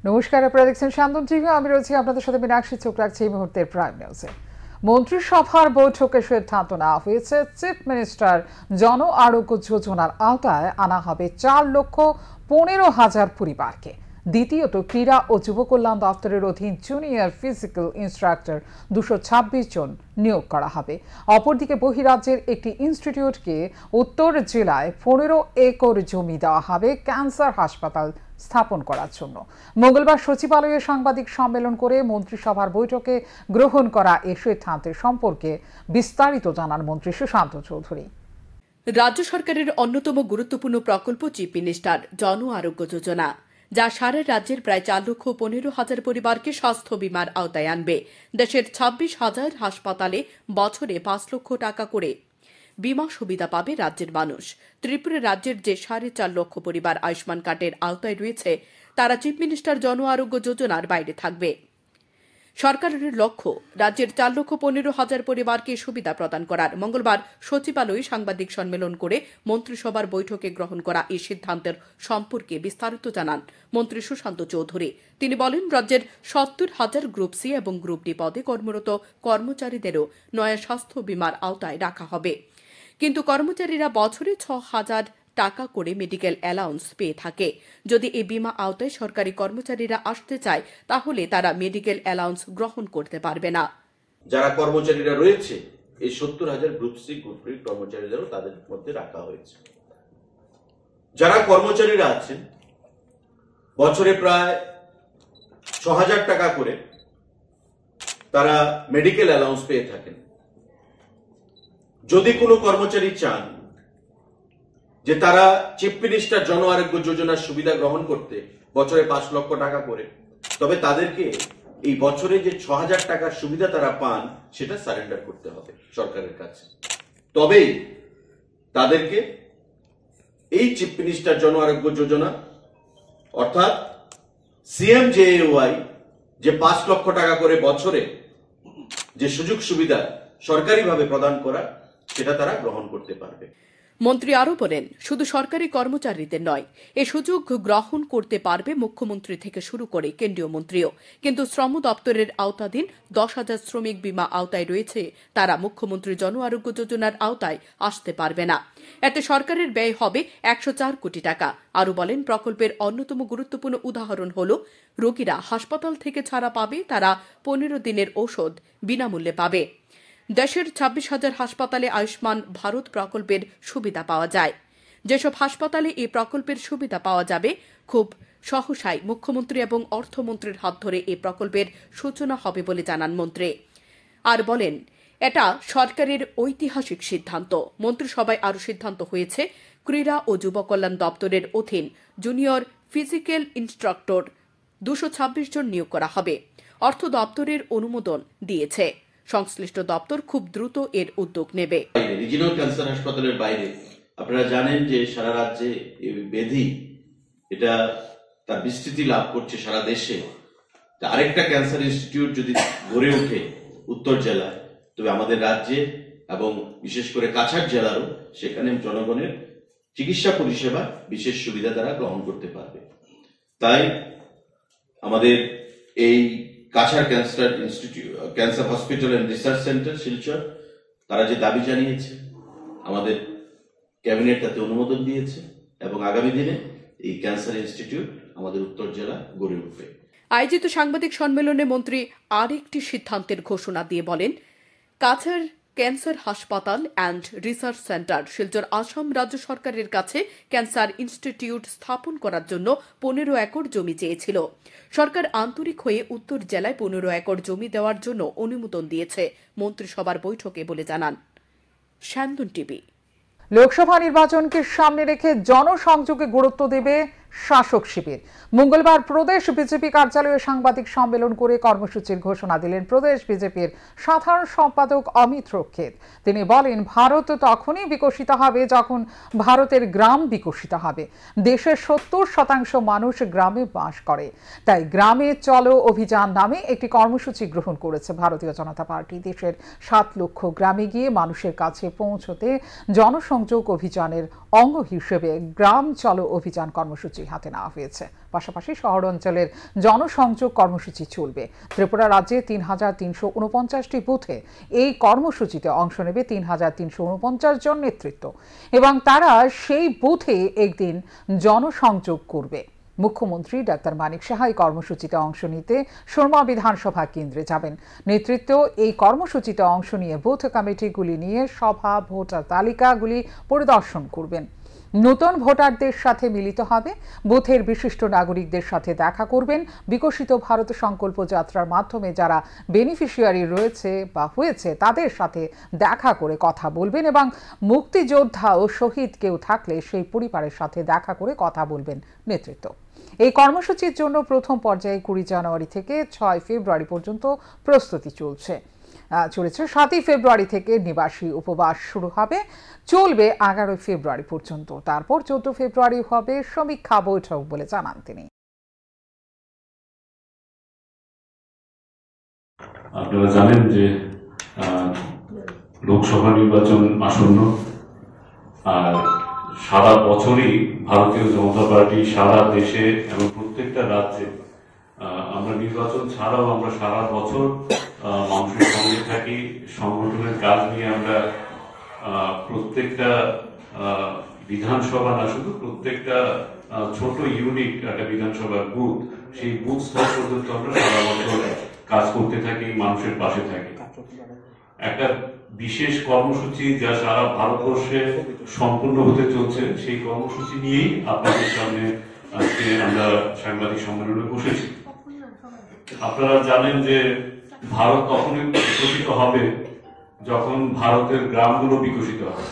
নমস্কার, আপনারা দেখছেন শান্তন টিভি। আমি রয়েছি আপনাদের সাথে মীনাক্ষী। চোখ রাখছি এই মুহূর্তের প্রাইম নিউজে। মন্ত্রিসভার বৈঠকে সিদ্ধান্ত নেওয়া হয়েছে, চিফ মিনিস্টার জন আরোগ্য যোজনার আওতায় আনা হবে 4,15,000 পরিবারকে। দ্বিতীয়ত, ক্রীড়া ও যুব কল্যাণ দপ্তরের অধীন জুনিয়র ফিজিক্যাল ইন্সট্রাক্টর 226 জন নিয়োগ করা হবে। অপরদিকে বহিরাজ্যের একটি ইনস্টিটিউটকে উত্তর জেলায় 15 একর জমি দেওয়া হবে ক্যান্সার হাসপাতাল স্থাপন করার জন্য। মঙ্গলবার সচিবালয়ে সাংবাদিক সম্মেলন করে মন্ত্রিসভার বৈঠকে গ্রহণ করা এই সিদ্ধান্তের সম্পর্কে বিস্তারিত জানান মন্ত্রী সুশান্ত চৌধুরী। রাজ্য সরকারের অন্যতম গুরুত্বপূর্ণ প্রকল্প চিফ মিনিস্টার জন আরোগ্য যোজনা, যা সারা রাজ্যের প্রায় 4,15,000 পরিবারকে স্বাস্থ্য বীমার আওতায় আনবে। দেশের 26,000 হাসপাতালে বছরে 5 লক্ষ টাকা করে বীমা সুবিধা পাবে রাজ্যের মানুষ। ত্রিপুরা রাজ্যের যে 4.5 লক্ষ পরিবার আয়ুষ্মান কার্ডের আওতায় রয়েছে, তারা চিফ মিনিস্টার জন আরোগ্য যোজনার বাইরে থাকবে। সরকারের লক্ষ্য রাজ্যের 4,15,000 পরিবারকে সুবিধা প্রদান করার। মঙ্গলবার সচিবালয়ে সাংবাদিক সম্মেলন করে মন্ত্রিসভার বৈঠকে গ্রহণ করা এই সিদ্ধান্তের সম্পর্কে বিস্তারিত জানান মন্ত্রী সুশান্ত চৌধুরী। তিনি বলেন, রাজ্যের 70,000 গ্রুপ সি এবং গ্রুপ ডি পদে কর্মরত কর্মচারীদেরও নয়া স্বাস্থ্য বীমার আওতায় রাখা হবে। কিন্তু কর্মচারীরা বছরে 6,000 টাকা করে মেডিকেল অ্যালাউন্স পেয়ে থাকে। যদি এই বীমা আওতায় সরকারি কর্মচারীরা আসতে চায়, তাহলে তারা মেডিকেল অ্যালাউন্স গ্রহণ করতে পারবে না। যারা কর্মচারীরা রয়েছে, এই 70,000 গ্রুপ সি গ্রুপ ডি কর্মচারীদেরও তাদের মধ্যে রাখা হয়েছে। যারা কর্মচারীরা আছেন, বছরে প্রায় 6,000 টাকা করে তারা মেডিকেল অ্যালাউন্স পেয়ে থাকেন। যদি কোনো কর্মচারী চান যে তারা চিফ মিনিস্টার জন আরোগ্য যোজনার সুবিধা গ্রহণ করতে বছরে 5 লক্ষ টাকা করে, তবে তাদেরকে এই বছরে যে 6,000 টাকার সুবিধা তারা পান, সেটা সারেন্ডার করতে হবে সরকারের কাছে। তবেই তাদেরকে এই চিফ মিনিস্টার জন আরোগ্য যোজনা অর্থাৎ CMJAY যে 5 লক্ষ টাকা করে বছরে যে সুযোগ সুবিধা সরকারিভাবে প্রদান করা, সেটা তারা গ্রহণ করতে পারবে। মন্ত্রী আরও বলেন, শুধু সরকারি কর্মচারীদের নয়, এ সুযোগ গ্রহণ করতে পারবে মুখ্যমন্ত্রী থেকে শুরু করে কেন্দ্রীয় মন্ত্রীও। কিন্তু শ্রম দপ্তরের আওতাধীন 10,000 শ্রমিক বীমা আওতায় রয়েছে, তারা মুখ্যমন্ত্রী জন আরোগ্য যোজনার আওতায় আসতে পারবে না। এতে সরকারের ব্যয় হবে 104 কোটি টাকা। আরও বলেন, প্রকল্পের অন্যতম গুরুত্বপূর্ণ উদাহরণ হল, রোগীরা হাসপাতাল থেকে ছাড়া পাবে, তারা 15 দিনের ঔষধ বিনামূল্যে পাবে। দেশের 26,000 হাসপাতালে আয়ুষ্মান ভারত প্রকল্পের সুবিধা পাওয়া যায়। যেসব হাসপাতালে এই প্রকল্পের সুবিধা পাওয়া যাবে, খুব সহসাই মুখ্যমন্ত্রী এবং অর্থমন্ত্রীর হাত ধরে এই প্রকল্পের সূচনা হবে বলে জানান মন্ত্রী। আর বলেন, এটা সরকারের ঐতিহাসিক সিদ্ধান্ত। মন্ত্রিসভায় আরও সিদ্ধান্ত হয়েছে, ক্রীড়া ও যুব কল্যাণ দপ্তরের অধীন জুনিয়র ফিজিক্যাল ইন্সট্রাক্টর 226 জন নিয়োগ করা হবে। অর্থ দপ্তরের অনুমোদন দিয়েছে। সংশ্লিষ্ট দপ্তর খুব দ্রুত এর উদ্যোগ নেবে। রিজিনাল ক্যান্সার হাসপাতালের বাইরে আপনারা জানেন যে সারা রাজ্যে এই ব্যাধি এটা তার বিস্তৃতি লাভ করছে সারা দেশে। আরেকটা ক্যান্সার ইনস্টিটিউট যদি গড়ে ওঠে উত্তর জেলায়, তবে আমাদের রাজ্যে এবং বিশেষ করে কাছাড় জেলারও সেখানে জনগণের চিকিৎসা পরিষেবা বিশেষ সুবিধা তারা গ্রহণ করতে পারবে। তাই আমাদের এই Cachar cancer hospital and research centre Silchar, তারা যে দাবি জানিয়েছে, আমাদের ক্যাবিনেট তাতে অনুমোদন দিয়েছে এবং আগামী দিনে এই ক্যান্সার ইনস্টিটিউট আমাদের উত্তর জেলা গড়ে উঠবে। আয়োজিত সাংবাদিক সম্মেলনে মন্ত্রী আরেকটি সিদ্ধান্তের ঘোষণা দিয়ে বলেন, কাছাড় ক্যান্সার হাসপাতাল and research centre Silchar Assam রাজ্য সরকারের কাছে ক্যান্সার ইনস্টিটিউট স্থাপন করার জন্য 15 একর জমি চেয়েছিল। সরকার আন্তরিক হয়ে উত্তর জেলায় 15 একর জমি দেওয়ার জন্য অনুমোদন দিয়েছে মন্ত্রিসভার বৈঠকে বলে জানান শান্তন টিভি। লোকসভা নির্বাচনকে সামনে রেখে জনসংযোগে গুরুত্ব দেবে শাসক শিবির। মঙ্গলবার প্রদেশ বিজেপি কার্যালয়ে সাংবাদিক সম্মেলন করে কর্মসূচির ঘোষণা দিলেন প্রদেশ বিজেপির সাধারণ সম্পাদক অমিত রক্ষিত। তিনি বলেন, ভারত তখনই বিকশিত হবে যখন ভারতের গ্রাম বিকশিত হবে। দেশের 70% মানুষ গ্রামে বাস করে, তাই গ্রামে চলো অভিযান নামে একটি কর্মসূচি গ্রহণ করেছে ভারতীয় জনতা পার্টি। দেশের 7 লক্ষ গ্রামে গিয়ে মানুষের কাছে পৌঁছতে জনসংযোগ অভিযানের অঙ্গ হিসেবে গ্রাম চলো অভিযান কর্মসূচি কর্মসূচি হাতে নেওয়া হয়েছে। পাশাপাশি শহর অঞ্চলের জনসংযোগ কর্মসূচি চলবে। ত্রিপুরা রাজ্যে ৩,৩৪৯টি বুথে এই কর্মসূচিতে অংশ নেবে ৩,৩৪৯ জন নেতৃত্ব এবং তারা সেই বুথে একদিন জনসংযোগ করবে। মুখ্যমন্ত্রী ডাক্তার মানিক সাহা এই কর্মসূচিতে অংশ নিতে সুরমা বিধানসভা কেন্দ্রে যাবেন। নেতৃত্ব এই কর্মসূচিতে অংশ নিয়ে বুথ কমিটিগুলি নিয়ে সভা ভোটার তালিকাগুলি পরিদর্শন করবেন। নতুন ভোটারদের সাথে মিলিত হবে, বুথের বিশিষ্ট নাগরিকদের সাথে দেখা করবেন। বিকশিত ভারত সংকল্প যাত্রার মাধ্যমে যারা বেনিফিশিয়ারি রয়েছে বা হয়েছে তাদের সাথে দেখা করে কথা বলবেন এবং মুক্তিযোদ্ধা ও শহীদ কেউ থাকলে সেই পরিবারের সাথে দেখা করে কথা বলবেন নেতৃত্ব। এই কর্মসূচির জন্য প্রথম পর্যায়ে 20 জানুয়ারি থেকে 6 ফেব্রুয়ারি পর্যন্ত প্রস্তুতি চলেছে। 7 ফেব্রুয়ারি থেকে নিবাসী উপবাস শুরু হবে, চলবে 11 ফেব্রুয়ারি পর্যন্ত। তারপর 14 ফেব্রুয়ারি হবে সমীক্ষা বৈঠক বলে জানান তিনি। আপনারা জানেন যে লোকসভা নির্বাচন আসন্ন, আর সারা বছরই ভারতীয় জনতা পার্টি সারা দেশে এবং প্রত্যেকটা রাজ্যে আমরা নির্বাচন ছাড়াও আমরা সারা বছর মানুষের সঙ্গে থাকি। সংগঠনের কাজ নিয়ে আমরা প্রত্যেকটা বিধানসভা না শুধু প্রত্যেকটা ছোট ইউনিট একটা বিধানসভার বুথ, সেই বুথ স্তর পর্যন্ত আমরা সারা বছর কাজ করতে থাকি, মানুষের পাশে থাকি। একটা বিশেষ কর্মসূচি যা সারা ভারতবর্ষে সম্পূর্ণ হতে চলছে, সেই কর্মসূচি নিয়েই আপনাদের সামনে আজকে আমরা সাংবাদিক সম্মেলনে বসেছি। আপনারা জানেন যে ভারত তখনই বিকশিত হবে যখন ভারতের গ্রামগুলো বিকশিত হবে।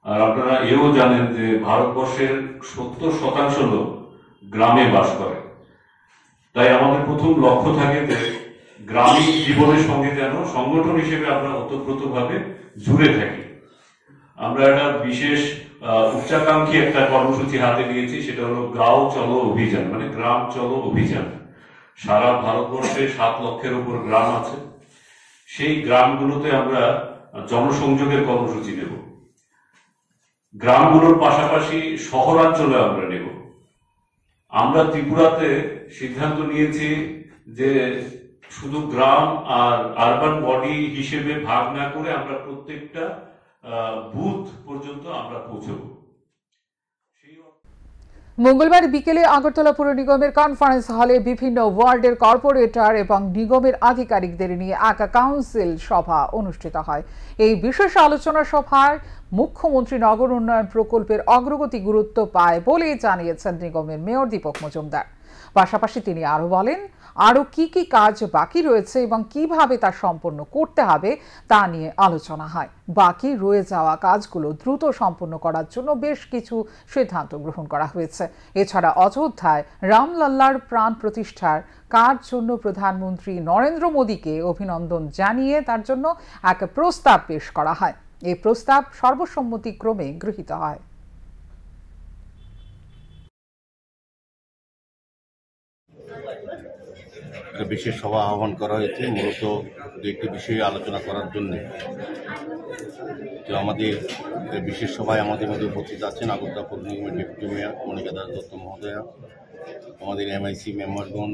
আর আপনারা এও জানেন যে ভারতবর্ষের 70% লোক গ্রামে বাস করে। তাই আমাদের প্রথম লক্ষ্য থাকে যে গ্রামীণ জীবনের সঙ্গে যেন সংগঠন হিসেবে আমরা ওতপ্রোতভাবে জুড়ে থাকি। আমরা একটা বিশেষ উচ্চাকাঙ্ক্ষী একটা কর্মসূচি হাতে নিয়েছি, সেটা হলো গাঁও চলো অভিযান, মানে গ্রাম চলো অভিযান। সারা ভারতবর্ষে 7 লক্ষের উপর গ্রাম আছে। সেই গ্রামগুলোতে আমরা জনসংযোগের কর্মসূচি নেব। গ্রামগুলোর পাশাপাশি শহরাঞ্চলে আমরা নেব। আমরা ত্রিপুরাতে সিদ্ধান্ত নিয়েছি যে শুধু গ্রাম আর আরবান বডি হিসেবে ভাগ না করে আমরা প্রত্যেকটা বুথ পর্যন্ত আমরা পৌঁছব। মঙ্গলবার বিকেলে আগরতলা পুর নিগমের কনফারেন্স হলে বিভিন্ন ওয়ার্ডের কর্পোরেটর এবং নিগমের আধিকারিকদের নিয়ে এক কাউন্সিল সভা অনুষ্ঠিত হয়। এই বিশেষ আলোচনা সভায় মুখ্যমন্ত্রী নগর উন্নয়ন প্রকল্পের অগ্রগতি গুরুত্ব পায় বলে জানিয়েছেন নিগমের মেয়র দীপক মজুমদার। পাশাপাশি তিনি আরো বলেন, আরো কি কি কাজ বাকি রয়েছে এবং কিভাবে তা সম্পন্ন করতে হবে তা নিয়ে আলোচনা হয়। বাকি রয়ে যাওয়া কাজগুলো দ্রুত সম্পন্ন করার জন্য বেশ কিছু সিদ্ধান্ত গ্রহণ করা হয়েছে। এছাড়া অযোধ্যায় রামলাল্লার প্রাণ প্রতিষ্ঠার কার জন্য প্রধানমন্ত্রী নরেন্দ্র মোদীকে অভিনন্দন জানিয়ে তার জন্য এক প্রস্তাব পেশ করা হয়। এই প্রস্তাব সর্বসম্মতিক্রমে গৃহীত হয়। বিশেষ সভা আহ্বান করা হয়েছে মূলত একটি বিষয়ে আলোচনা করার জন্য। তো আমাদের বিশেষ সভায় আমাদের মধ্যে উপস্থিত আছেন আগরতলা পৌর নিগমের ডেপুটি মেয়র মনিকা দাস দত্ত মহোদয়া, আমাদের MIC মেম্বারগণ,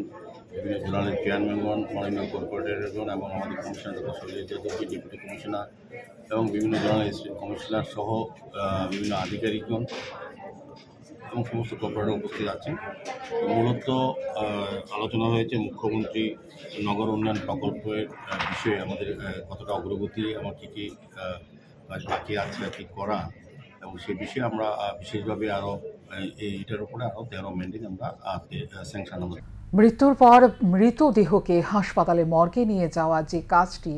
বিভিন্ন জোনালের চেয়ারম্যানগণ, মাননীয় কর্পোরেটরগণ এবং আমাদের commissioner doctor Shailesh Yadavji deputy commissioner এবং বিভিন্ন জোনাল কমিশনার সহ বিভিন্ন আধিকারিকগণ এবং সমস্ত কর্পোরেটর উপস্থিত আছেন। মূলত আলোচনা হয়েছে মুখ্যমন্ত্রী নগর উন্নয়ন প্রকল্পের বিষয়ে আমাদের কতটা অগ্রগতি, আমার কী কী কাজ বাকি আছে আর কি করা, এবং সে বিষয়ে আমরা বিশেষভাবে আরও এইটার উপরে আরও 13 মেন্ডিং আমরা স্যাংশন আমরা। মৃত্যুর পর মৃতদেহকে হাসপাতালে মর্গে নিয়ে যাওয়া যে কাজটি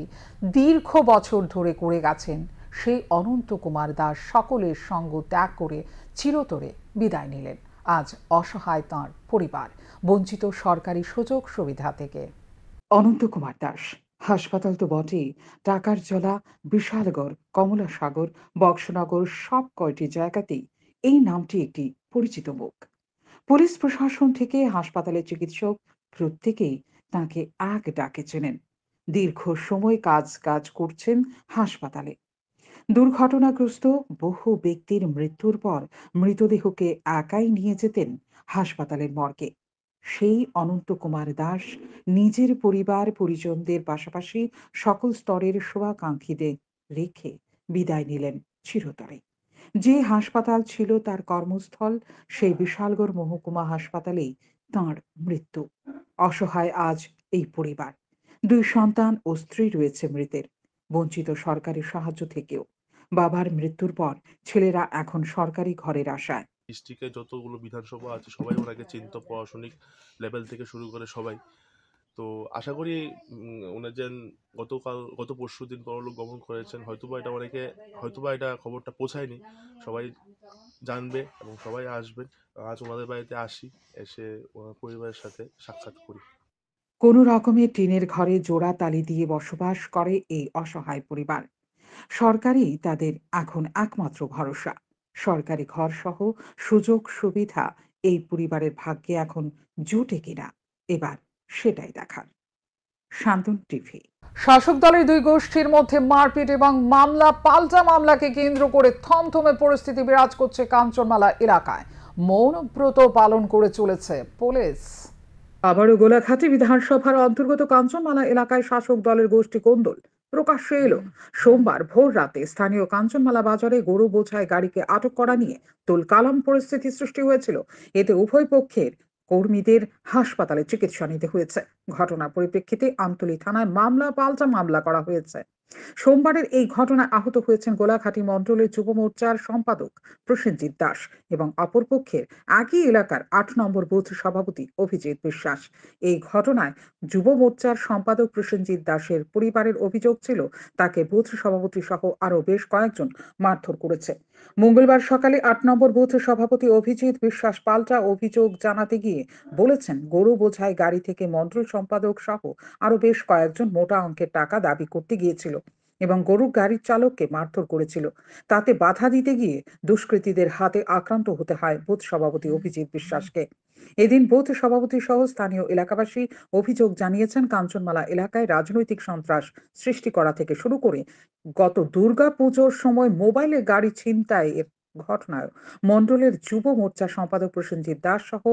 দীর্ঘ বছর ধরে করে গেছেন, সেই অনন্ত কুমার দাস সকলের সঙ্গ ত্যাগ করে চিরতরে বিদায় নিলেন। আজ অসহায় তাঁর পরিবার, বঞ্চিত সরকারি সুযোগ সুবিধা থেকে। অনন্ত কুমার দাস হাসপাতাল তো বটেই, টাকার জলা, বিশালগড়, কমলাসাগর, বক্সনগর সব কয়টি জায়গাতেই এই নামটি একটি পরিচিত মুখ। পুলিশ প্রশাসন থেকে হাসপাতালের চিকিৎসক প্রত্যেকেই তাকে এক ডাকে চেনেন। দীর্ঘ সময় কাজ করছেন হাসপাতালে। দুর্ঘটনাগ্রস্ত বহু ব্যক্তির মৃত্যুর পর মৃতদেহকে একাই নিয়ে যেতেন হাসপাতালের মর্গে। সেই অনন্ত কুমার দাস নিজের পরিবার পরিজনদের পাশাপাশি সকল স্তরের শুভাকাঙ্ক্ষীদের রেখে বিদায় নিলেন চিরতরে। যে হাসপাতাল ছিল তার কর্মস্থল, সেই বিশালগড় মহকুমা হাসপাতালেই তাঁর মৃত্যু। অসহায় আজ এই পরিবার। 2 সন্তান ও স্ত্রী রয়েছে মৃতের, বঞ্চিত সরকারি সাহায্য থেকেও। বাবার মৃত্যুর পর ছেলেরা এখন সরকারি ঘরের আশায়। ডিস্ট্রিক্টে যতগুলো বিধানসভা আছে সবাই ওনাকে চিনত, প্রশাসনিক লেভেল থেকে শুরু করে সবাই। তো আশা করি উনি যেন গত পরশু দিন পরলোক গমন করেছেন, হয়তোবা এটা খবরটা পৌঁছায়নি, সবাই জানবে এবং সবাই আসবেন। আজ ওনাদের বাড়িতে আসি, এসে ওনার পরিবারের সাথে সাক্ষাৎ করি। কোনো রকমের টিনের ঘরে জোড়া তালি দিয়ে বসবাস করে এই অসহায় পরিবার। সরকারই তাদের এখন একমাত্র ভরসা। সরকারি ঘর সহ সুযোগ সুবিধা এই পরিবারের ভাগ্যে এখন জুটে কিনা এবার সেটাই দেখার। শান্তন টিভি। শাসক দলের 2 গোষ্ঠীর মধ্যে মারপিট এবং মামলা পাল্টা মামলাকে কেন্দ্র করে থমথমে পরিস্থিতি বিরাজ করছে কাঞ্চনমালা এলাকায়। মৌনব্রত পালন করে চলেছে পুলিশ। আবারও গোলাঘাটি বিধানসভার অন্তর্গত কাঞ্চনমালা এলাকায় শাসক দলের গোষ্ঠী কোন্দল প্রকাশ্যে এলো। সোমবার ভোর রাতে স্থানীয় কাঞ্চনমালা বাজারে গরু বোঝাই গাড়িকে আটক করা নিয়ে তোলকালাম পরিস্থিতি সৃষ্টি হয়েছিল। এতে উভয় পক্ষের কর্মীদের হাসপাতালে চিকিৎসা নিতে হয়েছে। ঘটনার পরিপ্রেক্ষিতে আমতলী থানায় মামলা পাল্টা মামলা করা হয়েছে। সোমবারের এই ঘটনায় আহত হয়েছেন গোলাঘাটি মণ্ডলের যুব মোর্চার সম্পাদক প্রসেনজিৎ দাস এবং অপরপক্ষের একই এলাকার 8 নম্বর বুথ সভাপতি অভিজিৎ বিশ্বাস। এই ঘটনায় যুব মোর্চার সম্পাদক প্রসেনজিৎ দাসের পরিবারের অভিযোগ ছিল তাকে বুথ সভাপতি সহ আরো বেশ কয়েকজন মারধর করেছে। মঙ্গলবার সকালে 8 নম্বর বুথ সভাপতি অভিজিৎ বিশ্বাস পাল্টা অভিযোগ জানাতে গিয়ে বলেছেন, গরু বোঝাই গাড়ি থেকে মণ্ডল সম্পাদক সহ আরো বেশ কয়েকজন মোটা অঙ্কের টাকা দাবি করতে গিয়েছিল এবং গরুর গাড়ির চালককে মারধর করেছিল। তাতে বাধা দিতে গিয়ে দুষ্কৃতীদের হাতে আক্রান্ত হতে হয় বুথ সভাপতি অভিজিৎ বিশ্বাসকে। এদিন বুথ সভাপতি সহ স্থানীয় এলাকাবাসী অভিযোগ জানিয়েছেন, কাঞ্চনমালা এলাকায় রাজনৈতিক সন্ত্রাস সৃষ্টি করা থেকে শুরু করে গত দুর্গা পুজোর সময় মোবাইলে গাড়ি ছিনতাইয়ের ঘটনায় মণ্ডলের যুব মোর্চার সম্পাদক প্রসেনজিৎ দাস সহ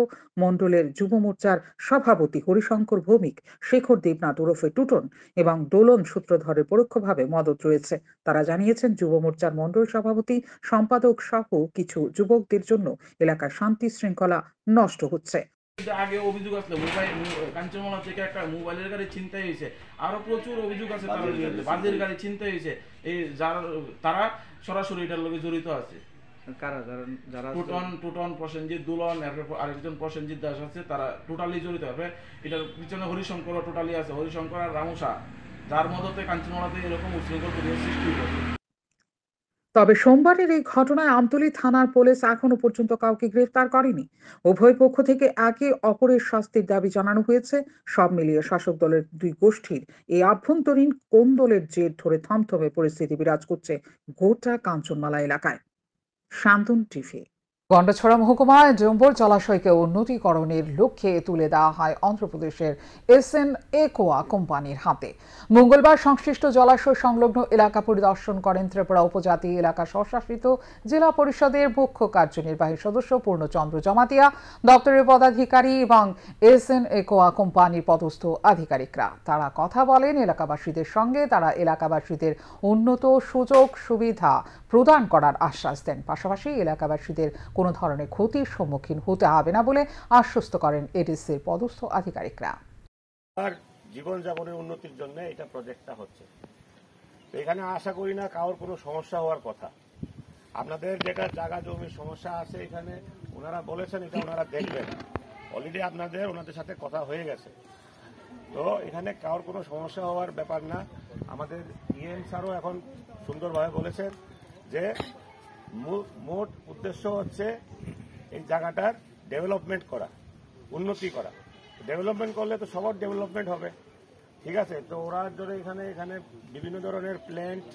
মণ্ডলের যুব মোর্চার সভাপতি হরিশঙ্কর ভৌমিক, শেখর দেবনাথ ওরফে টুটন এবং দোলন সূত্রধরের পরোক্ষভাবে মদত রয়েছে। তারা জানিয়েছেন, যুব মোর্চার মণ্ডল সভাপতি সম্পাদক সহ কিছু যুবকদের জন্য এলাকার শান্তি শৃঙ্খলা নষ্ট হচ্ছে। আগে অভিযোগ আসলো কাঞ্চনমালা থেকে একটা মোবাইলের গাড়ি ছিনতাই হয়েছে, আরো প্রচুর অভিযোগ আছে তার বিরুদ্ধে, বাজের গাড়ি ছিনতাই হয়েছে। এই তারা সরাসরি এটার লগে জড়িত আছে। যারা টুটন প্রসেনজিৎ দুলন, আরেকজন প্রসেনজিৎ দাস আছে, তারা টোটালি জড়িত হবে। এটার পিছনে হরিশঙ্কর টোটালি আছে, হরিশঙ্কর আর রামুসা, যার মদতে কাঞ্চনমালাতে এরকম উচ্ছৃঙ্খল পরিবেশ সৃষ্টি হয়েছে। তবে সোমবারের এই ঘটনায় আমতলী থানার পুলিশ এখনো পর্যন্ত কাউকে গ্রেফতার করেনি। উভয় পক্ষ থেকে একে অপরের শাস্তির দাবি জানানো হয়েছে। সব মিলিয়ে শাসক দলের 2 গোষ্ঠীর এই আভ্যন্তরীণ কোন্দলের জের ধরে থমথমে পরিস্থিতি বিরাজ করছে গোটা কাঞ্চনমালা এলাকায়। শান্তন টিভি। গন্ডাছড়া মহকুমায় ডম্বর জলাশয়কে উন্নতিকরণের লক্ষ্যে তুলে দেওয়া হয় অন্ধ্রপ্রদেশের এসএন একোয়া কোম্পানির হাতে। মঙ্গলবার সংশ্লিষ্ট জলাশয় সংলগ্ন এলাকা পরিদর্শন করেন ত্রিপুরা উপজাতি এলাকা স্বশাসিত জেলা পরিষদের মুখ্য কার্যনির্বাহী সদস্য পূর্ণচন্দ্র জমাতিয়া, দপ্তরের পদাধিকারী এবং এসএন একোয়া কোম্পানির পদস্থ আধিকারিকরা। তারা কথা বলেন এলাকাবাসীদের সঙ্গে। তারা এলাকাবাসীদের উন্নত সুযোগ সুবিধা প্রদান করার আশ্বাস দেন। পাশাপাশি এলাকাবাসীদের কোনো ধরনের ক্ষতির সম্মুখীন হতে হবে না বলে আশ্বস্ত করেন এডিসির পদস্থ আধিকারিকরা। জীবনযাপনের উন্নতির জন্য এটা প্রজেক্টটা হচ্ছে। তো এখানে আশা করি না কারোর কোনো সমস্যা হওয়ার কথা। আপনাদের যেটা জায়গা জমির সমস্যা আছে এখানে ওনারা বলেছেন এটা ওনারা দেখবেন। অলরেডি ওনাদের সাথে কথা হয়ে গেছে। তো এখানে কারোর কোনো সমস্যা হওয়ার ব্যাপার না। আমাদের ইএম স্যারও এখন সুন্দরভাবে বলেছেন যে মোট উদ্দেশ্য হচ্ছে এই জায়গাটার ডেভেলপমেন্ট করা, উন্নতি করা। ডেভেলপমেন্ট করলে তো সবার ডেভেলপমেন্ট হবে, ঠিক আছে। তো ওরা ধরে এখানে বিভিন্ন ধরনের প্ল্যান্ট,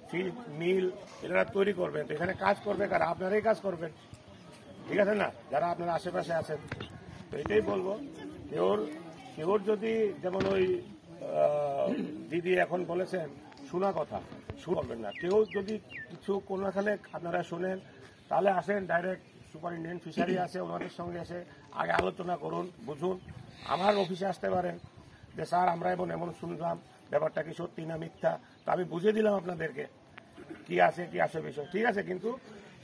ফিড মিল এরা তৈরি করবেন। তো এখানে কাজ করবে কারা? আপনারাই কাজ করবেন, ঠিক আছে না, যারা আপনার আশেপাশে আছেন। তো এটাই বলবো, কেউর যদি যেমন ওই দিদি এখন বলেছেন শোনা কথা শুনবেন না। কেউ যদি কিছু কোনোখানে আপনারা শোনেন তাহলে আসেন, ডাইরেক্ট সুপারিনটেন্ডেন্ট ফিশারি আছে, ওনাদের সঙ্গে এসে আগে আলোচনা করুন, বুঝুন। আমার অফিসে আসতে পারেন যে স্যার আমরা এমন শুনলাম, ব্যাপারটা কি সত্যি না মিথ্যা, তো আমি বুঝিয়ে দিলাম আপনাদেরকে কি আছে বিষয়, ঠিক আছে। কিন্তু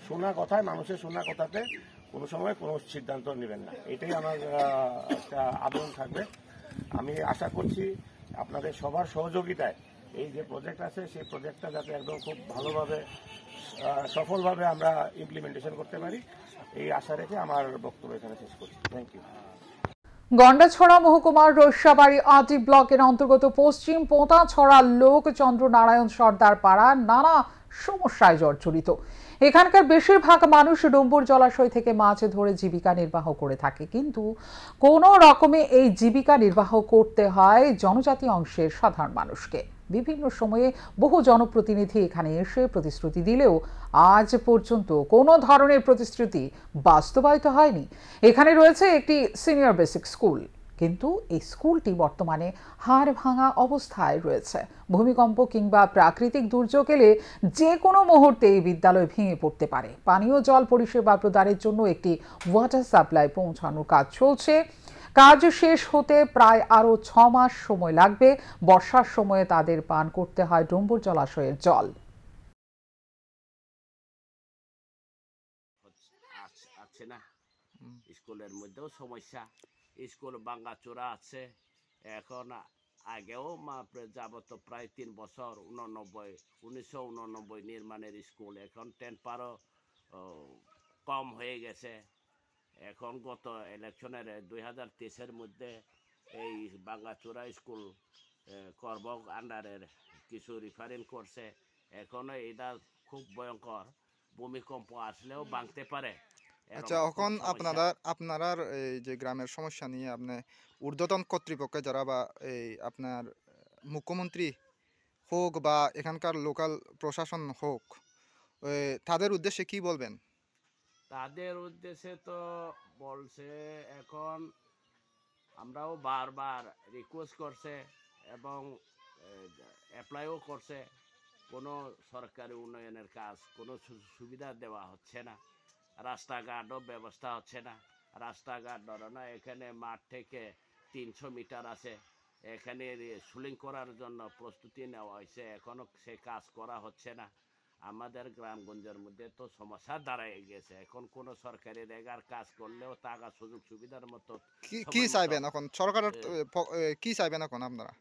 শোনা কথায়, মানুষের শোনা কথাতে কোনো সময় কোনো সিদ্ধান্ত নেবেন না, এটাই আমার একটা আবেদন থাকবে। আমি আশা করছি আপনাদের সবার সহযোগিতায় এই যে প্রজেক্ট আছে সেই প্রজেক্টটা যাতে একদম খুব ভালোভাবে সফলভাবে আমরা ইমপ্লিমেন্টেশন করতে পারি, এই আশা রেখে আমার বক্তব্য এখানে শেষ করছি। Thank you. গন্ডাছড়া মহকুমার রৈস্যাবাড়ি আটি ব্লকের অন্তর্গত পশ্চিম পোঁতাছড়া লোকচন্দ্র নারায়ণ সর্দার পাড়া নানা সমস্যায় জর্জরিত। এখানকার বেশিরভাগ মানুষ ডুম্বুর জলাশয় থেকে মাছ ধরে জীবিকা নির্বাহ করে থাকে, কিন্তু কোনো রকমে এই জীবিকা নির্বাহ করতে হয় জনজাতি অংশের সাধারণ মানুষকে। বিভিন্ন সময়ে বহু জনপ্রতিনিধি এখানে এসে প্রতিশ্রুতি দিলেও আজ পর্যন্ত কোনো ধরনের প্রতিশ্রুতি বাস্তবায়িত হয়নি। এখানে রয়েছে একটি সিনিয়র বেসিক স্কুল, কিন্তু এই স্কুলটি বর্তমানে হাড় ভাঙা অবস্থায় রয়েছে। ভূমিকম্প কিংবা প্রাকৃতিক দুর্যোগ এলে যে কোনো মুহূর্তে এই বিদ্যালয় ভেঙে পড়তে পারে। পানীয় জল পরিষেবা প্রদানের জন্য একটি ওয়াটার সাপ্লাই পৌঁছানোর কাজ চলছে। কাজ শেষ হতে প্রায় আরো 6 মাস সময় লাগবে। বর্ষার সময়ে তাদের পান করতে হয় ডুম্বুর জলাশয়ের জল। আছে না, স্কুলের মধ্যেও সমস্যা, স্কুল ভাঙাচোরা আছে। এখন আগেও যাবত প্রায় 3 বছর 1989 নির্মাণের স্কুল, এখন 10 কম হয়ে গেছে। এখন গত ইলেকশনের 2023-এর মধ্যে এই ভাঙাচোরা স্কুল করবক আন্ডারের কিছু রিফারিং করছে। এখনো এটা খুব ভয়ঙ্কর, ভূমিকম্প আসলেও ভাঙতে পারে। আচ্ছা, এখন আপনারা এই যে গ্রামের সমস্যা নিয়ে আপনি ঊর্ধ্বতন কর্তৃপক্ষ যারা বা এই আপনার মুখ্যমন্ত্রী হোক বা এখানকার লোকাল প্রশাসন হোক, তাদের উদ্দেশ্যে কি বলবেন? তাদের উদ্দেশ্যে তো বলছে, এখন আমরাও বারবার রিকোয়েস্ট করছে এবং অ্যাপ্লাইও করছে, কোনো সরকারি উন্নয়নের কাজ, কোনো সুবিধা দেওয়া হচ্ছে না। রাস্তাঘাটও ব্যবস্থা হচ্ছে না। রাস্তাঘাট ধরনা এখানে মাঠ থেকে 300 মিটার আছে, এখানে সুলিং করার জন্য প্রস্তুতি নেওয়া হয়েছে, এখনো সে কাজ করা হচ্ছে না। আমাদের গ্রামগঞ্জের মধ্যে তো সমস্যা দাঁড়ায় গেছে। এখন কোনো সরকারি রেগার কাজ করলেও টাকা সুযোগ সুবিধার মতো কি চাইবেন এখন সরকারের কি চাইবেন এখন আপনারা?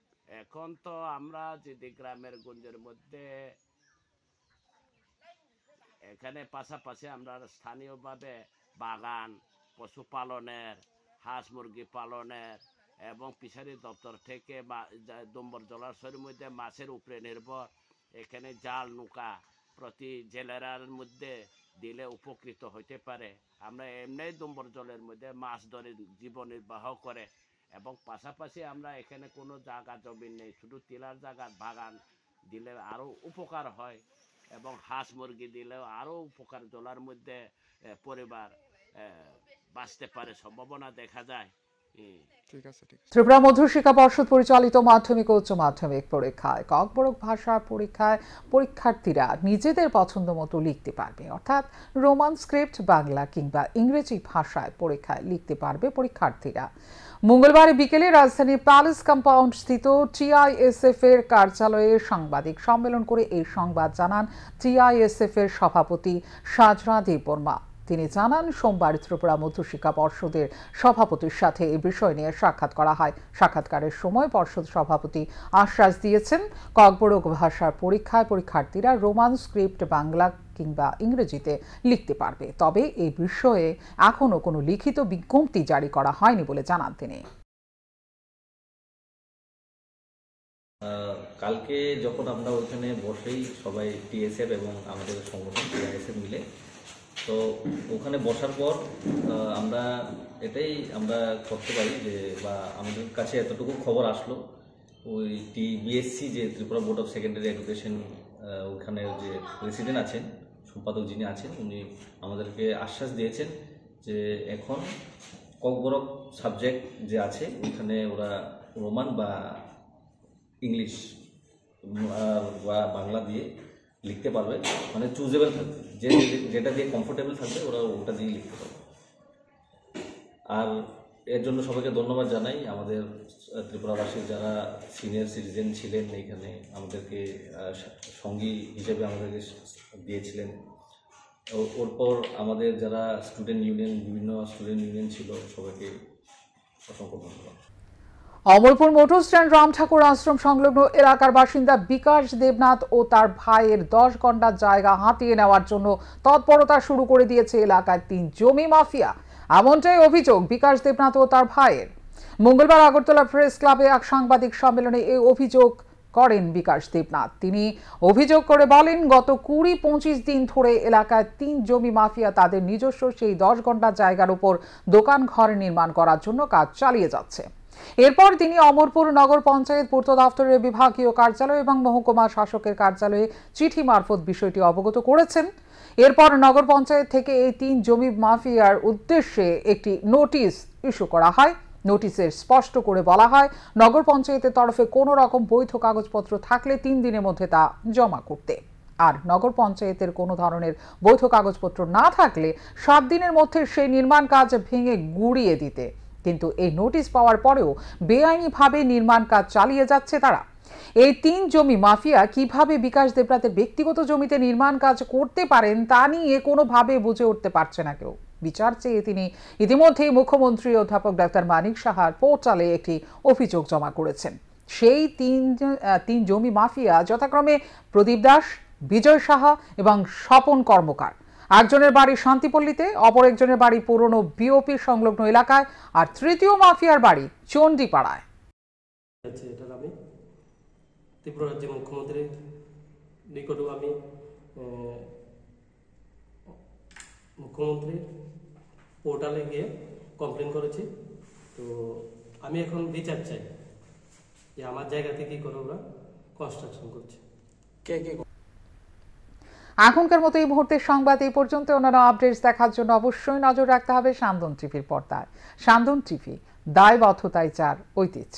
এখন তো আমরা যদি গ্রামের গঞ্জের মধ্যে এখানে পাশাপাশি আমরা স্থানীয়ভাবে বাগান, পশুপালনের, হাঁস মুরগি পালনের এবং ফিশারি দপ্তর থেকে ডুম্বুর জলাশয়ের মধ্যে মাছের উপরে নির্ভর, এখানে জাল নৌকা প্রতি জেলার মধ্যে দিলে উপকৃত হতে পারে। আমরা এমনি ডুম্বুর জলের মধ্যে মাছ ধরে জীবন নির্বাহ করে, এবং পাশাপাশি আমরা এখানে কোনো জায়গা জমি নেই, শুধু টিলার জায়গা বাগান দিলে আরও উপকার হয়, এবং হাঁস মুরগি দিলেও আরও উপকার, জলার মধ্যে পরিবার বাঁচতে পারে, সম্ভাবনা দেখা যায়। ত্রিপুরা মধ্যশিক্ষা পর্ষদ পরিচালিত মাধ্যমিক ও উচ্চ মাধ্যমিক পরীক্ষায় ককবরক ভাষার পরীক্ষায় পরীক্ষার্থীরা নিজেদের পছন্দ মতো লিখতে পারবে, অর্থাৎ রোমান স্ক্রিপ্ট বাংলা কিংবা ইংরেজি ভাষায় পরীক্ষায় লিখতে পারবে পরীক্ষার্থীরা। মঙ্গলবার বিকেলে রাজধানীর প্যালেস কম্পাউন্ড স্থিত টিআইএসএফ এর কার্যালয়ে সাংবাদিক সম্মেলন করে এই সংবাদ জানান টিআইএসএফ এর সভাপতি সাজরা দেববর্মা। তিনি জানান, সোমবার ত্রিপুরা মধ্যশিক্ষা পর্ষদের সভাপতির সাথে এই বিষয় নিয়ে সাক্ষাৎ করা হয়। সাক্ষাৎকারের সময় পর্ষদ সভাপতি আশ্বাস দিয়েছেন, ককবরক ভাষার পরীক্ষায় পরীক্ষার্থীরা রোমান স্ক্রিপ্ট বাংলা কিংবা ইংরেজিতে লিখতে পারবে, তবে এই বিষয়ে এখনো কোনো লিখিত বিজ্ঞপ্তি জারি করা হয়নি বলে জানান তিনি। কালকে যখন আমরা ওইখানে বসেই সবাই টিএসএফ এবং আমাদের সংগঠন টিআইএসএফ মিলে, তো ওখানে বসার পর আমরা এটাই করতে পারি যে, বা আমাদের কাছে এতটুকু খবর আসলো, ওই বিএসসি যে Tripura board of secondary education, ওখানের যে প্রেসিডেন্ট আছেন, সম্পাদক যিনি আছেন, উনি আমাদেরকে আশ্বাস দিয়েছেন যে এখন ককবরক সাবজেক্ট যে আছে ওইখানে ওরা রোমান বা ইংলিশ বা বাংলা দিয়ে লিখতে পারবে, মানে চুজেবল থাকবে, যেটা দিয়ে কমফোর্টেবল থাকবে ওরা ওটা দিয়ে লিখতে পারবে। আর এর জন্য সবাইকে ধন্যবাদ জানাই। আমাদের ত্রিপুরাবাসীর যারা সিনিয়র সিটিজেন ছিলেন এইখানে আমাদেরকে সঙ্গী হিসেবে আমাদেরকে দিয়েছিলেন। ওরপর আমাদের যারা স্টুডেন্ট ইউনিয়ন, বিভিন্ন স্টুডেন্ট ইউনিয়ন ছিল, সবাইকে অসংখ্য ধন্যবাদ। অমরপুর মোটর স্ট্যান্ড রাম ঠাকুর আশ্রম সংলগ্ন এলাকার বাসিন্দা বিকাশ দেবনাথ ও তার ভাইয়ের 10 ঘন্টার জায়গা হাতিয়ে নেওয়ার জন্য তৎপরতা শুরু করে দিয়েছে এলাকায় 3 জমি মাফিয়া। এমনটাই অভিযোগ বিকাশ দেবনাথ ও তার ভাইয়ের। মঙ্গলবার আগরতলা প্রেস ক্লাবে এক সাংবাদিক সম্মেলনে এই অভিযোগ করেন বিকাশ দেবনাথ। তিনি অভিযোগ করে বলেন, গত 20-25 দিন ধরে এলাকায় 3 জমি মাফিয়া তাদের নিজস্ব সেই 10 ঘন্টার জায়গার উপর দোকান ঘর নির্মাণ করার জন্য কাজ চালিয়ে যাচ্ছে। এরপর তিনি অমরপুর নগর পঞ্চায়েত পূর্ত দপ্তরের বিভাগীয় কার্যালয় এবং মহকুমা শাসকের কার্যালয়ে চিঠি মারফত বিষয়টি অবগত করেছেন। এরপর নগর পঞ্চায়েত থেকে এই 3 জমি মাফিয়ার উদ্দেশ্যে একটি নোটিশ ইস্যু করা হয়। নোটিশের স্পষ্ট করে বলা হয়, নগর পঞ্চায়েতের তরফে কোনো রকম বৈধ কাগজপত্র থাকলে 3 দিনের মধ্যে তা জমা করতে, আর নগর পঞ্চায়েতের কোনো ধরনের বৈধ কাগজপত্র না থাকলে 7 দিনের মধ্যে সেই নির্মাণ কাজ ভেঙে গুড়িয়ে দিতে। কিন্তু এই নোটিশ পাওয়ার পরেও বেআইনিভাবে নির্মাণ কাজ চালিয়ে যাচ্ছে তারা। এই 3 জমি মাফিয়া কিভাবে বিকাশ দেবনাথের ব্যক্তিগত জমিতে নির্মাণ কাজ করতে পারেন তা নিয়ে কোনোভাবে বুঝে উঠতে পারছে না কেউ। বিচার চেয়ে তিনি ইতিমধ্যেই মুখ্যমন্ত্রী অধ্যাপক ডক্টর মানিক সাহার পোর্টালে একটি অভিযোগ জমা করেছেন। সেই 3 জমি মাফিয়া যথাক্রমে প্রদীপ দাস, বিজয় সাহা এবং স্বপন কর্মকার। একজনের বাড়ি শান্তিপল্লীতে, অপর একজনের বাড়ি পুরনো বিওপি সংলগ্ন এলাকায়, আর তৃতীয় মাফিয়ার বাড়ি চণ্ডীপাড়ায়। আমি ত্রিপুরা রাজ্যের মুখ্যমন্ত্রীর নিকটেও আমি মুখ্যমন্ত্রীর পোর্টালে গিয়ে কমপ্লেন করেছি। তো আমি এখন বিচার চাই যে আমার জায়গা থেকে কি করে ওরা কনস্ট্রাকশন করছে। এখনকার মতো এই মুহূর্তের সংবাদ এই পর্যন্ত। অন্যান্য আপডেটস দেখার জন্য অবশ্যই নজর রাখতে হবে সান্দন টিভির পর্দায়। সান্দন টিভি, দায়বদ্ধতায় চার ঐতিহ্য।